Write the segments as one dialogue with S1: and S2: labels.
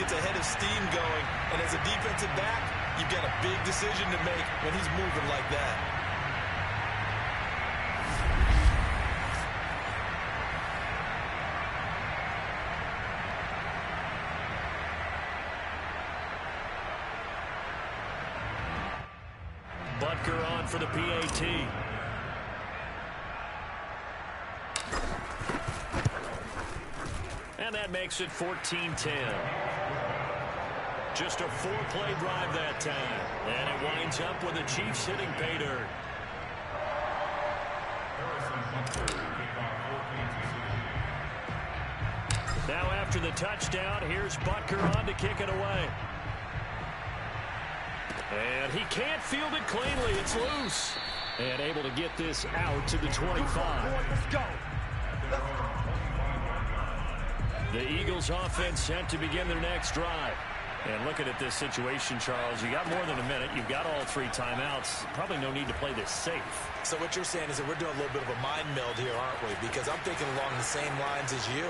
S1: gets a head of steam going. And as a defensive back, you've got a big decision to make when he's moving like that.
S2: Butker on for the PAT. And that makes it 14-10. Just a 4-play drive that time. And it winds up with the Chiefs hitting pay dirt. Now after the touchdown, here's Butker on to kick it away. And he can't field it cleanly. It's loose. And able to get this out to the 25.
S3: Let's go.
S2: The Eagles offense set to begin their next drive. And looking at this situation, Charles, you got more than a minute. You've got all 3 timeouts. Probably no need to play this safe.
S1: So what you're saying is that we're doing a little bit of a mind meld here, aren't we? Because I'm thinking along the same lines as you.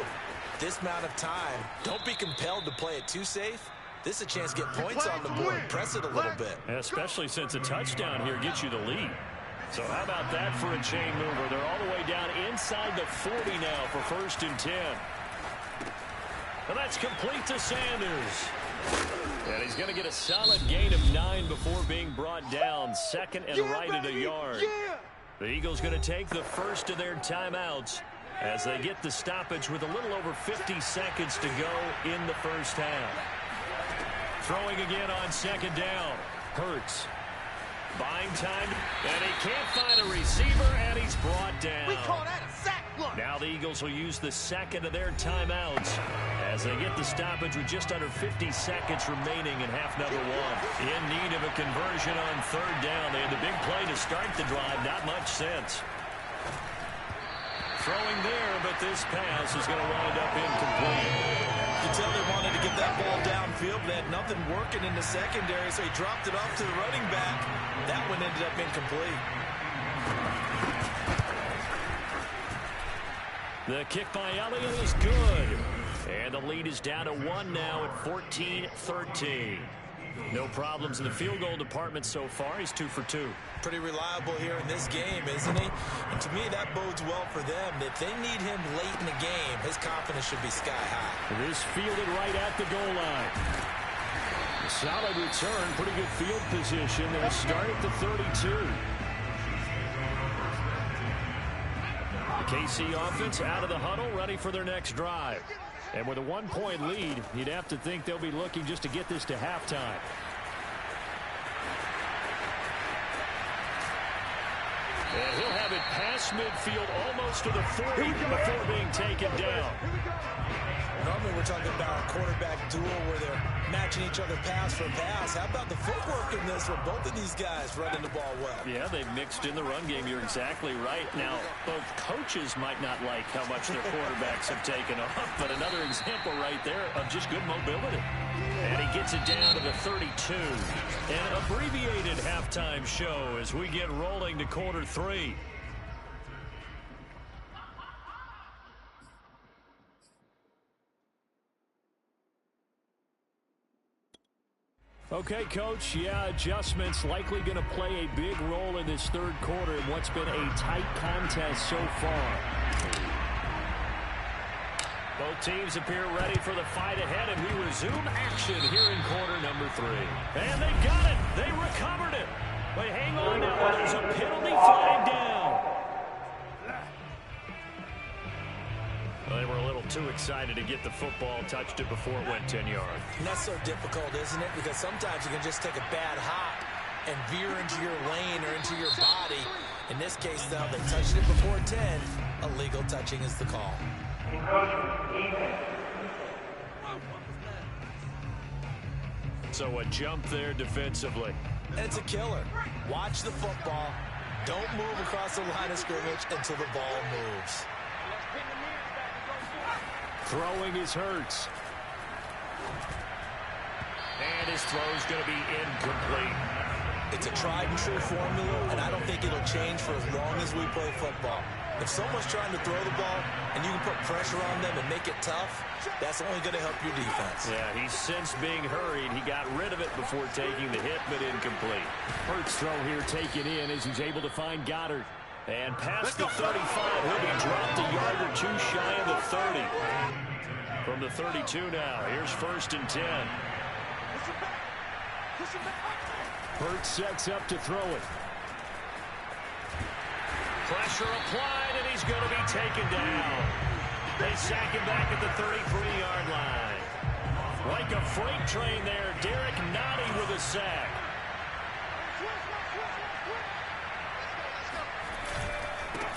S1: This amount of time, don't be compelled to play it too safe. This is a chance to get points on the board. Press it a little bit.
S2: Especially since a touchdown here gets you the lead. So how about that for a chain mover? They're all the way down inside the 40 now for 1st and 10. And that's complete to Sanders. And he's going to get a solid gain of 9 before being brought down. Second and right at a yard. The Eagles going to take the first of their timeouts as they get the stoppage with a little over 50 seconds to go in the first half. Throwing again on 2nd down. Hurts. Buying time, and he can't find a receiver, and he's brought down.
S3: We call that a sack. Look.
S2: Now the Eagles will use the second of their timeouts as they get the stoppage with just under 50 seconds remaining in half number 1. In need of a conversion on 3rd down. They had the big play to start the drive. Not much sense. Throwing there, but this pass is going to wind up incomplete.
S1: You can tell they wanted to get that ball downfield, but they had nothing working in the secondary, so he dropped it off to the running back. That one ended up incomplete.
S2: The kick by Elliott is good. And the lead is down to 1 now at 14-13. No problems in the field goal department so far. He's 2 for 2.
S1: Pretty reliable here in this game, isn't he? And to me, that bodes well for them. If they need him late in the game, his confidence should be sky high.
S2: It is fielded right at the goal line. A solid return, pretty good field position. They'll start at the 32. The KC offense out of the huddle, ready for their next drive. And with a 1-point lead, you'd have to think they'll be looking just to get this to halftime. And he'll have it past midfield, almost to the 40 before being taken down.
S1: Normally we're talking about a quarterback duel where they're matching each other pass for pass. How about the footwork in this for both of these guys running the ball well?
S2: Yeah, they've mixed in the run game. You're exactly right. Now, both coaches might not like how much their quarterbacks have taken off, but another example right there of just good mobility. And he gets it down to the 32. An abbreviated halftime show as we get rolling to quarter 3. Okay, Coach, yeah, adjustments likely going to play a big role in this 3rd quarter in what's been a tight contest so far. Both teams appear ready for the fight ahead, and we resume action here in quarter number 3. And they got it. They recovered it. But hang on now. There's a penalty flag down. Well, they were a little too excited to get the football, touched it before it went 10 yards.
S1: And that's so difficult, isn't it? Because sometimes you can just take a bad hop and veer into your lane or into your body. In this case, though, they touched it before 10. Illegal touching is the call.
S2: So a jump there defensively.
S1: And it's a killer. Watch the football. Don't move across the line of scrimmage until the ball moves.
S2: Throwing is Hurts. And his throw's going to be incomplete.
S1: It's a tried and true formula, and I don't think it'll change for as long as we play football. If someone's trying to throw the ball and you can put pressure on them and make it tough, that's only going to help your defense.
S2: Yeah, he's since being hurried. He got rid of it before taking the hit, but incomplete. Hurts throw here taken in as he's able to find Goddard. And past the 35, he'll be dropped a yard or two shy of the 30. From the 32 now, here's 1st and 10. Hurts sets up to throw it. Pressure applied, and he's going to be taken down. They sack him back at the 33-yard line. Like a freight train there, Derek Nottie with a sack.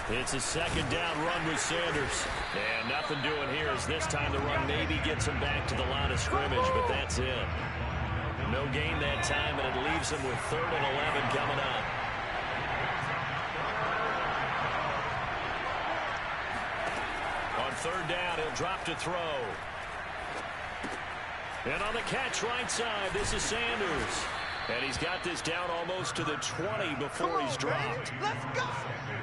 S2: It's a 2nd down run with Sanders. And nothing doing here as this time the run maybe gets him back to the line of scrimmage, but that's it. No gain that time, and it leaves him with 3rd and 11 coming up. On 3rd down, he'll drop to throw. And on the catch right side, this is Sanders. And he's got this down almost to the 20 before he's dropped.
S1: Let's go!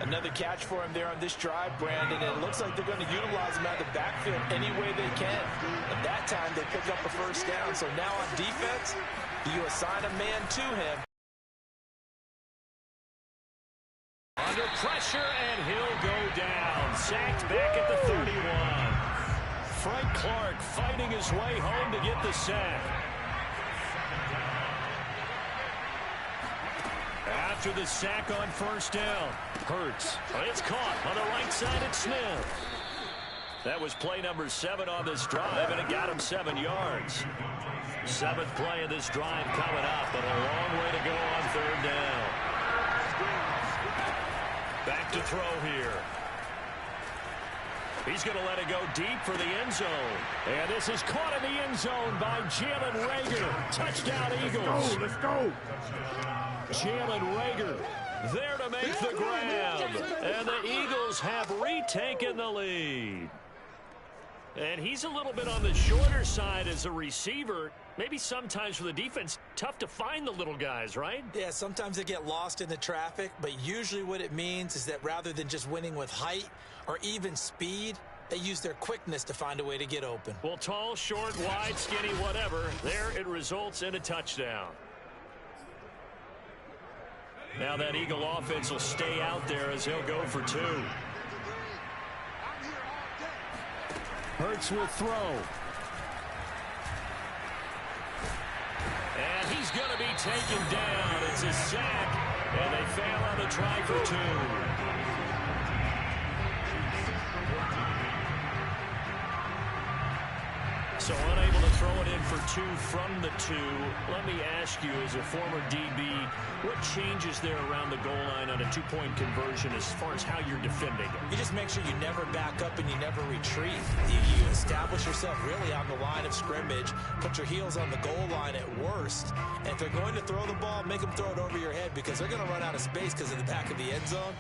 S1: Another catch for him there on this drive, Brandon, and it looks like they're going to utilize him out of the backfield any way they can. And that time, they pick up a 1st down. So now on defense, you assign a man to him.
S2: Under pressure, and he'll go down. Sacked back at the 31. Frank Clark fighting his way home to get the sack. After the sack on 1st down, Hurts. It's caught on the right side at Smith. That was play number 7 on this drive, and it got him 7 yards. 7th play of this drive coming up, but a long way to go on 3rd down. Back to throw here. He's going to let it go deep for the end zone. And this is caught in the end zone by Jalen Reagor. Touchdown, Eagles.
S3: Let's go.
S2: Jalen Reagor there to make the grab. And the Eagles have retaken the lead. And he's a little bit on the shorter side as a receiver. Maybe sometimes for the defense, tough to find the little guys, right?
S1: Yeah, sometimes they get lost in the traffic, but usually what it means is that rather than just winning with height or even speed, they use their quickness to find a way to get open.
S2: Well, tall, short, wide, skinny, whatever, there it results in a touchdown. Now that Eagle offense will stay out there as he'll go for 2. Hurts will throw. And he's going to be taken down. It's a sack, and they fail on the try for 2. So unable to throw it in for 2 from the 2. Let me ask you, as a former DB, what changes there around the goal line on a 2-point conversion as far as how you're defending it?
S1: You just make sure you never back up and you never retreat. You establish yourself really on the line of scrimmage, put your heels on the goal line at worst. And if they're going to throw the ball, make them throw it over your head because they're going to run out of space because of the back of the end zone.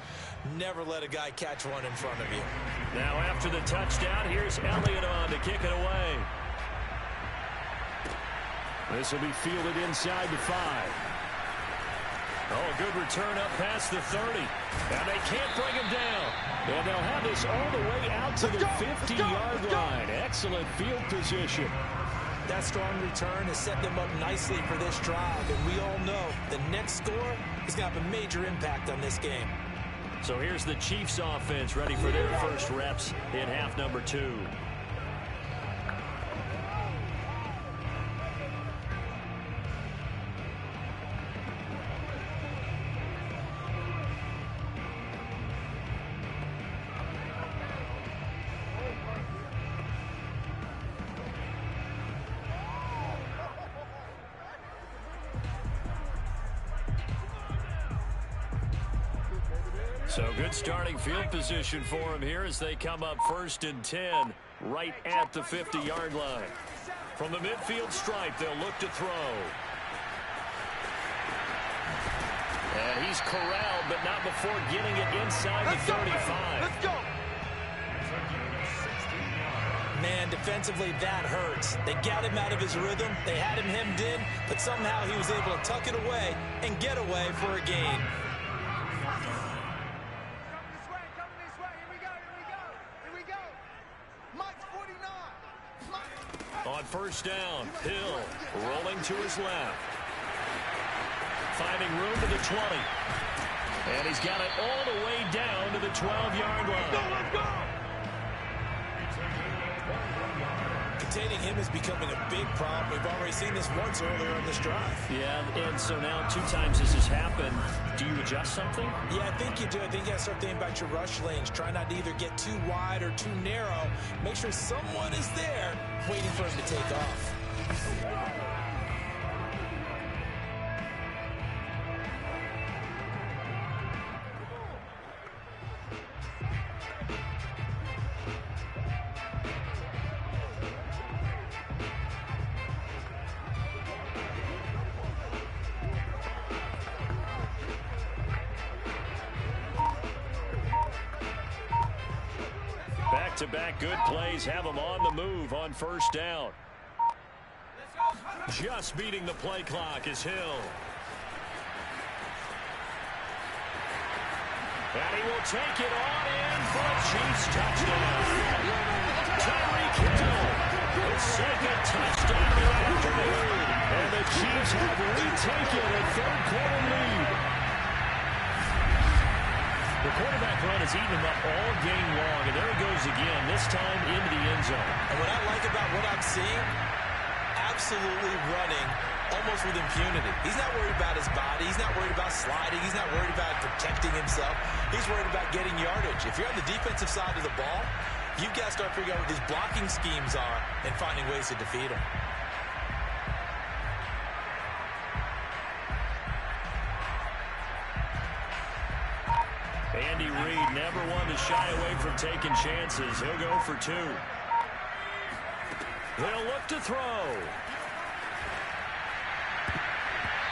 S1: Never let a guy catch one in front of you.
S2: Now after the touchdown, here's Elliott on to kick it away. This will be fielded inside the 5. Oh, good return up past the 30. And they can't bring him down. And they'll have this all the way out to the 50-yard line. Excellent field position.
S1: That strong return has set them up nicely for this drive. And we all know the next score is going to have a major impact on this game.
S2: So here's the Chiefs offense ready for their first reps in half number 2. So good starting field position for him here as they come up 1st and 10 right at the 50-yard line. From the midfield stripe, they'll look to throw. And he's corralled, but not before getting it inside the 35.
S1: Let's go. Man, defensively, that hurts. They got him out of his rhythm. They had him hemmed in, but somehow he was able to tuck it away and get away for a gain.
S2: first down. Hill rolling to his left. Finding room to the 20. And he's got it all the way down to the 12-yard line.
S1: Let's go! Containing him is becoming a big problem. We've already seen this once earlier in this drive.
S2: Yeah, and so now 2 times this has happened. Do you adjust something?
S1: Yeah, I think you do. I think you got to start thinking about your rush lanes. Try not to either get too wide or too narrow. Make sure someone is there waiting for him to take off.
S2: Back-to-back good plays have them on the move on first down. Just beating the play clock is Hill. And he will take it on in for a Chiefs touchdown. Tyreek Hill, his second touchdown of the afternoon. And the Chiefs have retaken a third-quarter lead. The quarterback run has eaten him up all game long, and there he goes again, this time into the end zone.
S1: And what I like about what I'm seeing, absolutely running almost with impunity. He's not worried about his body. He's not worried about sliding. He's not worried about protecting himself. He's worried about getting yardage. If you're on the defensive side of the ball, you've got to start figuring out what his blocking schemes are and finding ways to defeat him.
S2: Andy Reid never one to shy away from taking chances. He'll go for 2. They'll look to throw.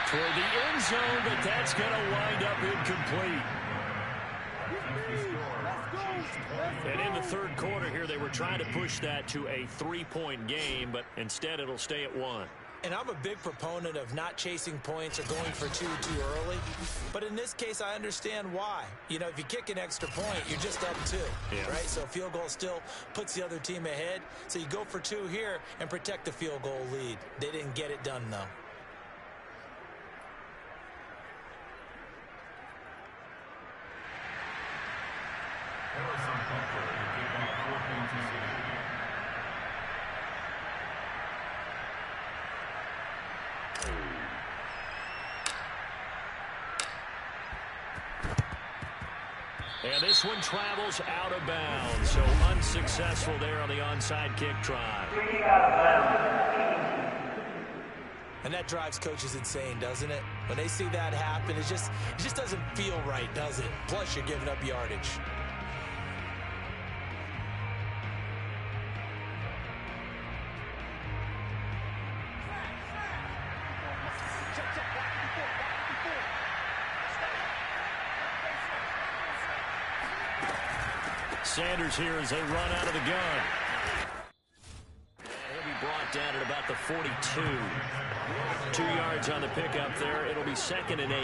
S2: Toward the end zone, but that's going to wind up incomplete. And in the third quarter here, they were trying to push that to a 3-point game, but instead it'll stay at 1.
S1: And I'm a big proponent of not chasing points or going for 2 too early. But in this case, I understand why. You know, if you kick an extra point, you're just up 2, right? So a field goal still puts the other team ahead. So you go for 2 here and protect the field goal lead. They didn't get it done, though.
S2: And this one travels out of bounds, so unsuccessful there on the onside kick try.
S1: And that drives coaches insane, doesn't it? When they see that happen, it just doesn't feel right, does it? Plus, you're giving up yardage.
S2: Sanders here as they run out of the gun. He'll be brought down at about the 42. 2 yards on the pickup there. It'll be 2nd and 8.